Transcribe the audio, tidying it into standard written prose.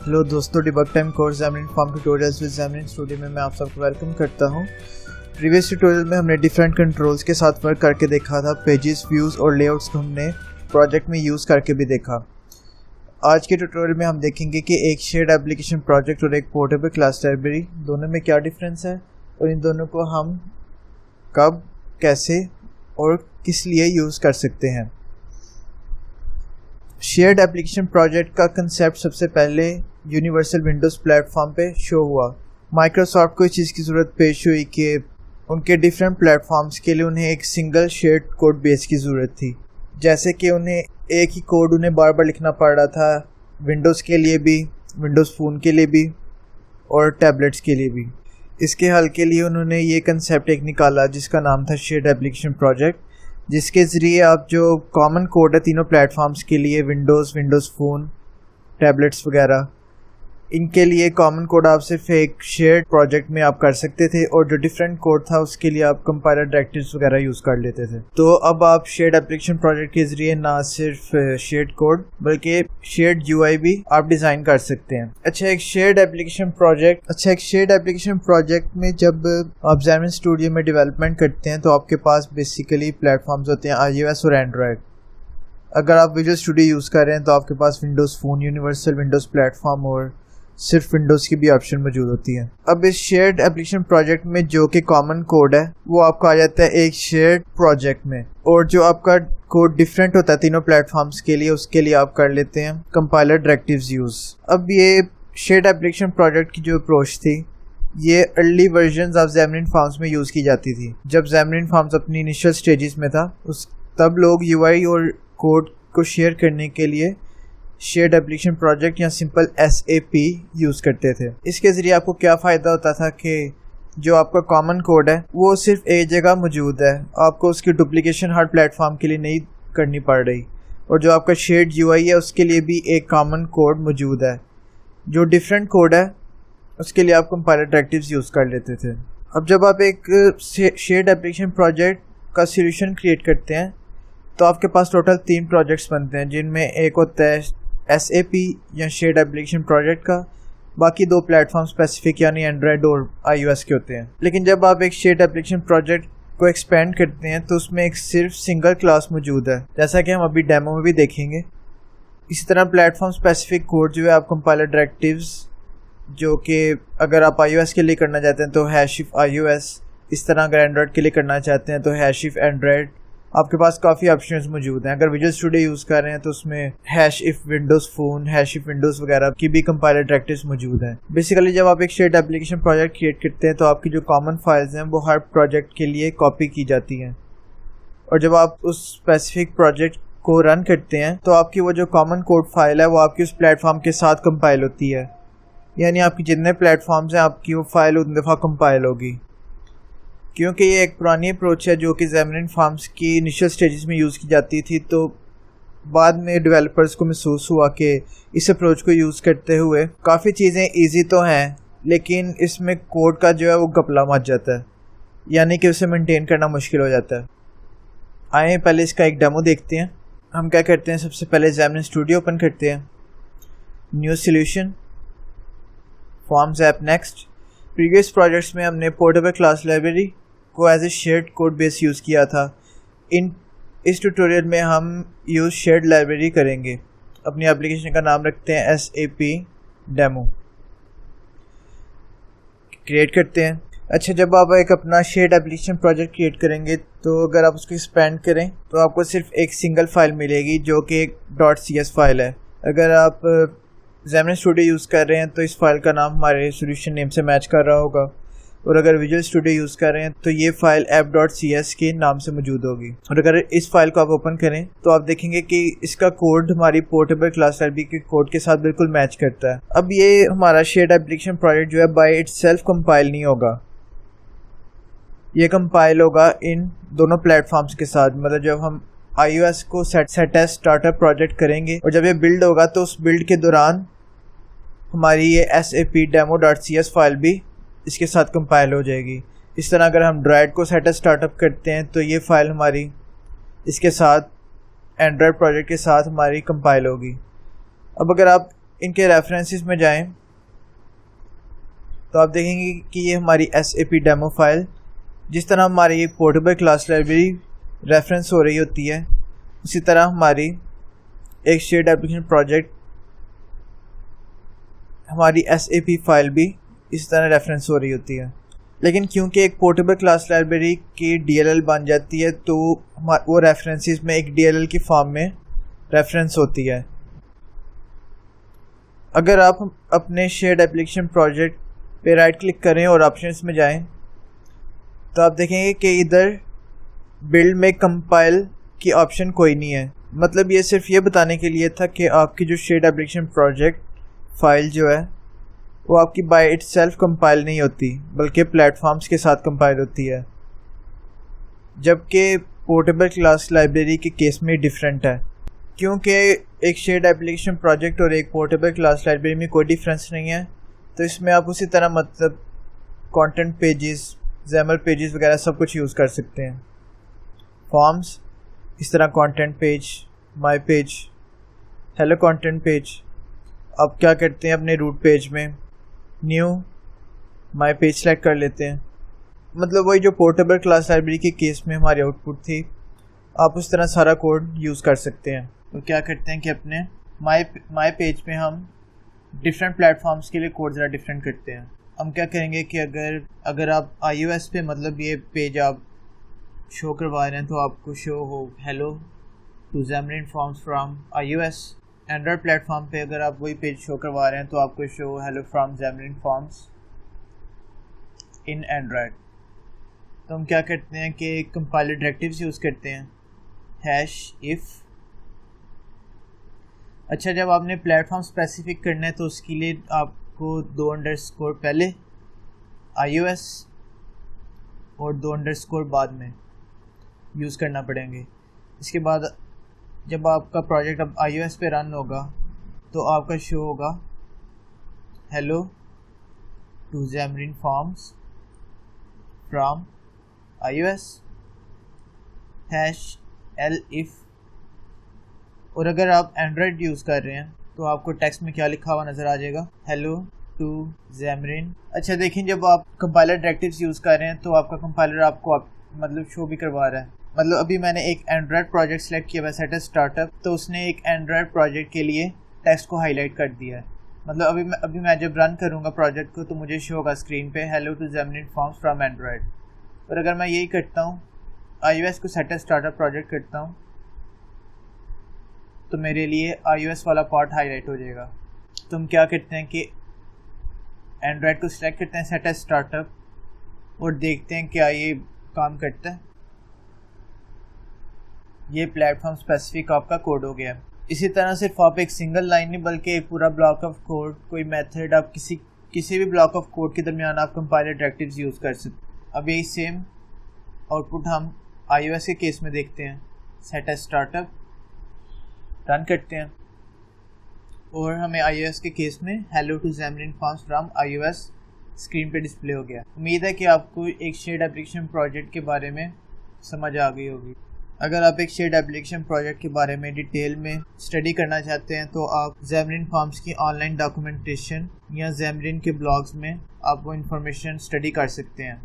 Hello दोस्तों, debug time course Xamarin form tutorials with Xamarin studio में मैं आप सबको वेलकम करता हूं। प्रीवियस ट्यूटोरियल में हमने डिफरेंट कंट्रोल्स के साथ वर्क करके देखा था। पेजेस, व्यूज़ और लेआउट्स को हमने प्रोजेक्ट में यूज़ करके भी देखा। आज के ट्यूटोरियल में हम देखेंगे कि एक शेयर्ड एप्लीकेशन प्रोजेक्ट और एक पोर्टेबल क्लास लाइब्रेरी दोनों में क्या डिफरेंस है और इन दोनों को हम कब, कैसे और किस लिए यूज़ कर सकते हैं। शेयर्ड एप्लीकेशन प्रोजेक्ट का कंसेप्ट सबसे पहले यूनिवर्सल विंडोज़ प्लेटफॉर्म पे शो हुआ। माइक्रोसॉफ्ट को इस चीज़ की ज़रूरत पेश हुई कि उनके डिफरेंट प्लेटफॉर्म्स के लिए उन्हें एक सिंगल शेयर्ड कोड बेस की ज़रूरत थी। जैसे कि उन्हें एक ही कोड उन्हें बार बार लिखना पड़ रहा था, विंडोज़ के लिए भी, विंडोज़ फ़ोन के लिए भी और टैबलेट्स के लिए भी। इसके हल के लिए उन्होंने ये कंसेप्ट एक निकाला जिसका नाम था शेयर्ड एप्लीकेशन प्रोजेक्ट, जिसके ज़रिए आप जो कॉमन कोड है तीनों प्लेटफॉर्म्स के लिए, विंडोज़ फ़ोन, टैबलेट्स वगैरह, इनके लिए कॉमन कोड आप सिर्फ एक शेयर्ड प्रोजेक्ट में आप कर सकते थे और जो डिफरेंट कोड था उसके लिए आप कंपाइलर डायरेक्टिव्स वगैरह यूज़ कर लेते थे। तो अब आप शेयर्ड एप्लीकेशन प्रोजेक्ट के ज़रिए ना सिर्फ शेयर्ड कोड बल्कि शेयर्ड यूआई भी आप डिज़ाइन कर सकते हैं। एक शेयर्ड एप्लीकेशन प्रोजेक्ट में जब आप ज़ैमरिन स्टूडियो में डेवलपमेंट करते हैं तो आपके पास बेसिकली प्लेटफॉर्म्स होते हैं iOS और एंड्रॉयड। अगर आप विजुअल स्टूडियो यूज़ कर रहे हैं तो आपके पास Windows phone, universal Windows platform और सिर्फ विंडोज़ की भी ऑप्शन मौजूद होती है। अब इस शेयर्ड एप्लीकेशन प्रोजेक्ट में जो कि कॉमन कोड है वो आपका आ जाता है एक शेयर्ड प्रोजेक्ट में, और जो आपका कोड डिफरेंट होता है तीनों प्लेटफॉर्म्स के लिए, उसके लिए आप कर लेते हैं कंपाइलर डायरेक्टिव्स यूज़। अब ये शेयर्ड एप्लीकेशन प्रोजेक्ट की जो अप्रोच थी ये अर्ली वर्जन्स ऑफ ज़ैमरिन फॉर्म्स में यूज़ की जाती थी। जब ज़ैमरिन फॉर्म्स अपनी इनिशियल स्टेजेस में था तब लोग यूआई और कोड को शेयर करने के लिए शेयर्ड एप्लीकेशन प्रोजेक्ट या सिंपल SAP यूज़ करते थे। इसके ज़रिए आपको क्या फ़ायदा होता था कि जो आपका कॉमन कोड है वो सिर्फ एक जगह मौजूद है, आपको उसकी डुप्लीकेशन हर प्लेटफॉर्म के लिए नहीं करनी पड़ रही, और जो आपका शेयर्ड यूआई है उसके लिए भी एक कॉमन कोड मौजूद है। जो डिफरेंट कोड है उसके लिए आप कंपाइलर डायरेक्टिव्स यूज़ कर लेते थे। अब जब आप एक शेयर्ड एप्लीकेशन प्रोजेक्ट का सोल्यूशन क्रिएट करते हैं तो आपके पास टोटल 3 प्रोजेक्ट्स बनते हैं, जिनमें एक होता है SAP या शेयर्ड एप्लीकेशन प्रोजेक्ट का, बाकी 2 प्लेटफॉर्म स्पेसिफिक यानी एंड्रॉयड और iOS के होते हैं। लेकिन जब आप एक शेयर्ड एप्लीकेशन प्रोजेक्ट को एक्सपेंड करते हैं तो उसमें एक सिर्फ सिंगल क्लास मौजूद है, जैसा कि हम अभी डेमो में भी देखेंगे। इसी तरह प्लेटफॉर्म स्पेसिफिक कोड जो है आप कंपाइलर डायरेक्टिव्स, जो कि अगर आप iOS के लिए करना चाहते हैं तो #iOS, इस तरह अगर एंड्रॉयड के लिए करना चाहते हैं तो #Android, आपके पास काफ़ी ऑप्शंस मौजूद हैं। अगर विजुअल स्टूडियो यूज़ कर रहे हैं तो उसमें #Windows Phone, #Windows वगैरह की भी कंपाइलर डायरेक्टिव्स मौजूद हैं। बेसिकली जब आप एक शेयर्ड एप्लीकेशन प्रोजेक्ट क्रिएट करते हैं तो आपकी जो कॉमन फाइल्स हैं वो हर प्रोजेक्ट के लिए कॉपी की जाती हैं, और जब आप उस स्पेसिफिक प्रोजेक्ट को रन करते हैं तो आपकी वो जो कॉमन कोड फाइल है वो आपकी उस प्लेटफॉर्म के साथ कंपाइल होती है, यानी आपकी जितने प्लेटफॉर्म्स हैं आपकी वो फाइल उन दफ़ा कंपाइल होगी। क्योंकि ये एक पुरानी अप्रोच है जो कि ज़ैमरिन फॉर्म्स की इनिशियल स्टेजेस में यूज़ की जाती थी, तो बाद में डेवलपर्स को महसूस हुआ कि इस अप्रोच को यूज़ करते हुए काफ़ी चीज़ें इजी तो हैं लेकिन इसमें कोड का जो है वो घपला मच जाता है, यानी कि उसे मेंटेन करना मुश्किल हो जाता है। आए पहले इसका एक डेमो देखते हैं। हम क्या करते हैं, सबसे पहले ज़ैमरिन स्टूडियो ओपन करते हैं, new solution, forms app, next. Previous projects में हमने पोर्टेबल क्लास लाइब्रेरी को as a shared code base use किया था। इस ट्यूटोरियल में हम यूज़ शेयर्ड लाइब्रेरी करेंगे। अपनी एप्लीकेशन का नाम रखते हैं SAP डेमो, क्रिएट करते हैं। जब आप एक अपना शेयर्ड एप्लीकेशन प्रोजेक्ट क्रिएट करेंगे तो अगर आप उसको एक्सपेंड करें तो आपको सिर्फ एक सिंगल फाइल मिलेगी जो कि एक .cs फाइल है। अगर आप ज़ैमरिन स्टूडियो यूज़ कर रहे हैं तो इस फाइल का नाम हमारे सोल्यूशन नेम से मैच कर रहा होगा, और अगर विजुअल स्टूडियो यूज़ कर रहे हैं तो ये फाइल app.cs के नाम से मौजूद होगी। और अगर इस फाइल को आप ओपन करें तो आप देखेंगे कि इसका कोड हमारी पोर्टेबल क्लास लाइब्रेरी के कोड के साथ बिल्कुल मैच करता है। अब ये हमारा शेयर्ड एप्लीकेशन प्रोजेक्ट जो है बाय इटसेल्फ कंपाइल नहीं होगा, ये कंपाइल होगा इन दोनों प्लेटफॉर्म्स के साथ। मतलब जब हम iOS को सेट एज स्टार्टअप प्रोजेक्ट करेंगे और जब ये बिल्ड होगा तो उस बिल्ड के दौरान हमारी ये SAP demo.cs फाइल भी इसके साथ कंपाइल हो जाएगी। इस तरह अगर हम ड्राइड को सेट स्टार्टअप करते हैं तो ये फाइल हमारी इसके साथ एंड्रॉयड प्रोजेक्ट के साथ हमारी कंपाइल होगी। अब अगर आप इनके रेफरेंसेस में जाएं तो आप देखेंगे कि ये हमारी SAP डेमो फाइल, जिस तरह हमारी एक पोर्टेबल क्लास लाइब्रेरी रेफरेंस हो रही होती है, उसी तरह हमारी एक शेयर्ड एप्लीकेशन प्रोजेक्ट, हमारी SAP फाइल भी इस तरह रेफरेंस हो रही होती है। लेकिन क्योंकि एक पोर्टेबल क्लास लाइब्रेरी की DLL बन जाती है तो वो रेफरेंसेस में एक DLL की फॉर्म में रेफरेंस होती है। अगर आप अपने शेयर्ड एप्लीकेशन प्रोजेक्ट पे राइट क्लिक करें और ऑप्शंस में जाएं तो आप देखेंगे कि इधर बिल्ड में कंपाइल की ऑप्शन कोई नहीं है। मतलब ये सिर्फ ये बताने के लिए था कि आपकी जो शेयर्ड एप्लीकेशन प्रोजेक्ट फाइल जो है वो आपकी बाय इटसेल्फ कंपाइल नहीं होती, बल्कि प्लेटफॉर्म्स के साथ कंपाइल होती है, जबकि पोर्टेबल क्लास लाइब्रेरी के केस में डिफरेंट है। क्योंकि एक शेयर्ड एप्लीकेशन प्रोजेक्ट और एक पोर्टेबल क्लास लाइब्रेरी में कोई डिफरेंस नहीं है, तो इसमें आप उसी तरह मतलब कंटेंट पेजेस, XAML पेजेस वगैरह सब कुछ यूज़ कर सकते हैं। फॉर्म्स इस तरह content page, my page, hello content page. अब क्या करते हैं, अपने रूट पेज में न्यू माय पेज सेलेक्ट कर लेते हैं। मतलब वही जो पोर्टेबल क्लास लाइब्रेरी के केस में हमारी आउटपुट थी, आप उस तरह सारा कोड यूज़ कर सकते हैं। तो क्या करते हैं कि अपने माय पेज में हम डिफरेंट प्लेटफॉर्म्स के लिए कोड ज़रा डिफरेंट करते हैं। हम क्या करेंगे कि अगर आप iOS पे मतलब ये पेज आप शो करवा रहे हैं तो आपको शो हो hello to Xamarin Forms from iOS। Android platform पे अगर आप वही पेज शो करवा रहे हैं तो आपको show hello from Xamarin Forms in Android. तो हम क्या करते हैं कि कंपाइलर डायरेक्टिव्स यूज़ करते हैं, #if। अच्छा, जब आपने प्लेटफॉर्म स्पेसिफिक करना है तो उसके लिए आपको 2 अंडरस्कोर पहले iOS और 2 अंडरस्कोर बाद में यूज़ करना पड़ेंगे। इसके बाद जब आपका प्रोजेक्ट अब iOS पे रन होगा तो आपका शो होगा hello to Xamarin Forms from iOS #elif। और अगर आप एंड्रॉयड यूज़ कर रहे हैं तो आपको टेक्स्ट में क्या लिखा हुआ नज़र आ जाएगा, हेलो टू Xamarin। अच्छा देखें, जब आप कंपाइलर डायरेक्टिव्स यूज़ कर रहे हैं तो आपका कंपाइलर आपको मतलब शो भी करवा रहा है। मतलब अभी मैंने एक एंड्रॉयड प्रोजेक्ट सेलेक्ट किया हुआ सेट स्टार्टअप, तो उसने एक एंड्रॉयड प्रोजेक्ट के लिए टेक्स्ट को हाईलाइट कर दिया है। मतलब अभी मैं जब रन करूँगा प्रोजेक्ट को तो मुझे शो होगा स्क्रीन पे hello to Xamarin Forms from Android. और अगर मैं यही करता हूँ, iOS को सेट स्टार्टअप प्रोजेक्ट करता हूँ, तो मेरे लिए iOS वाला पार्ट हाईलाइट हो जाएगा। तो हम क्या करते हैं कि एंड्रॉयड को सिलेक्ट करते हैं सेट स्टार्टअप और देखते हैं क्या ये काम करता है। ये प्लेटफॉर्म स्पेसिफिक आपका कोड हो गया। इसी तरह सिर्फ आप एक सिंगल लाइन नहीं बल्कि एक पूरा ब्लॉक ऑफ कोड, कोई मेथड, आप किसी भी ब्लॉक ऑफ कोड के दरमियान आप कंपाइलर डायरेक्टिव्स यूज़ कर सकते। अब यही सेम आउटपुट हम iOS के केस में देखते हैं। सेट स्टार्टअप रन करते हैं और हमें iOS के केस में hello to Xamarin Forms from iOS screen पे डिस्प्ले हो गया। उम्मीद है कि आपको एक शेयर्ड एप्लीकेशन प्रोजेक्ट के बारे में समझ आ गई होगी। अगर आप एक शेयर्ड एप्लीकेशन प्रोजेक्ट के बारे में डिटेल में स्टडी करना चाहते हैं तो आप Xamarin Forms की ऑनलाइन डॉक्यूमेंटेशन या Xamarin के ब्लॉग्स में आप वो इन्फॉर्मेशन स्टडी कर सकते हैं।